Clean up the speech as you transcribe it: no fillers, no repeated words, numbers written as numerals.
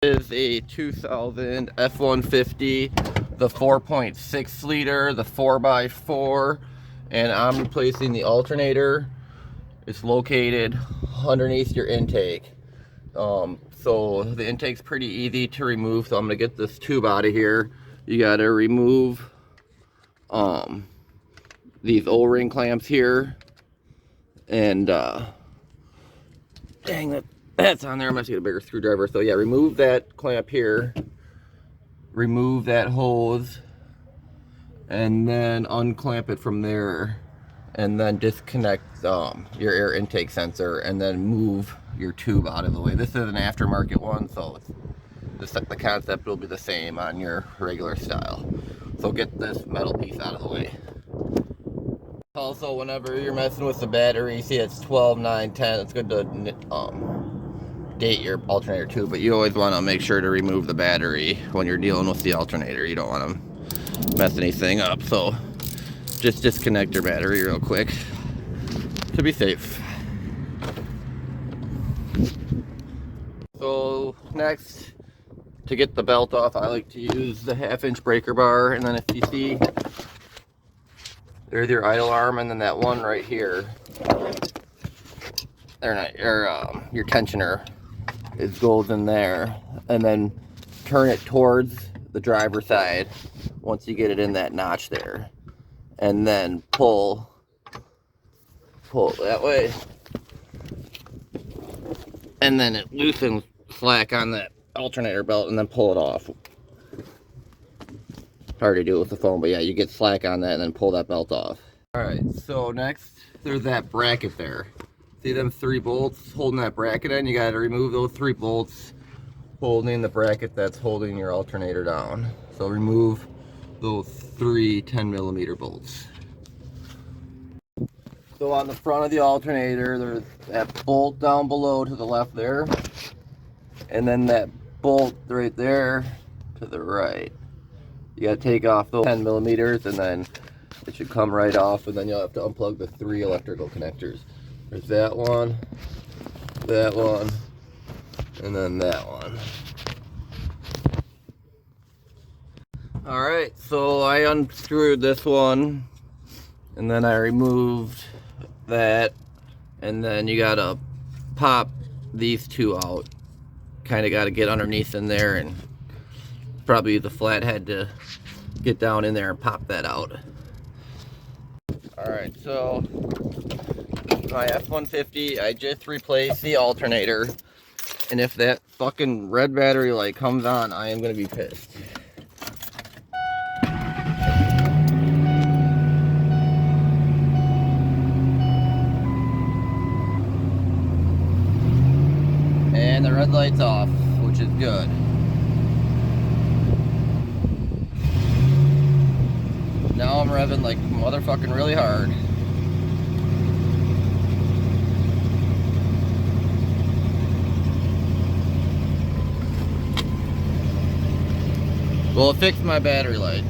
Is a 2000 F150, the 4.6 liter, the 4x4, and I'm replacing the alternator. It's located underneath your intake. So the intake's pretty easy to remove, so I'm gonna get this tube out of here. You gotta remove these O-ring clamps here, and dang it. That's on there. I'm gonna get a bigger screwdriver. So yeah, remove that clamp here, remove that hose, and then unclamp it from there, and then disconnect your air intake sensor, and then move your tube out of the way. This is an aftermarket one, so the concept will be the same on your regular style. So get this metal piece out of the way. Also, whenever you're messing with the battery, see it's 12, 9, 10, it's good to date your alternator too, but you always want to make sure to remove the battery when you're dealing with the alternator. You don't want to mess anything up, so just disconnect your battery real quick to be safe. So next, to get the belt off, I like to use the 1/2-inch breaker bar, and then if you see there's your idle arm, and then that one right here, they're not your tensioner. It goes in there, and then turn it towards the driver's side once you get it in that notch there, and then pull that way, and then it loosens slack on that alternator belt, and then pull it off. Hard to do it with the phone, but yeah, you get slack on that and then pull that belt off. Alright, so next there's that bracket there. See them 3 bolts holding that bracket in? You got to remove those 3 bolts holding the bracket that's holding your alternator down. So remove those 3 10mm bolts. So on the front of the alternator, there's that bolt down below to the left there, and then that bolt right there to the right. You got to take off those 10mm, and then it should come right off, and then you'll have to unplug the 3 electrical connectors. There's that one, and then that one. Alright, so I unscrewed this one, and then I removed that, and then you gotta pop these 2 out. Kinda gotta get underneath in there, and probably use a flathead to get down in there and pop that out. Alright, so my F150, I just replaced the alternator, and if that fucking red battery light comes on, I am gonna be pissed. And the red light's off, which is good. Now I'm revving like motherfucking really hard. Well, it fixed my battery light.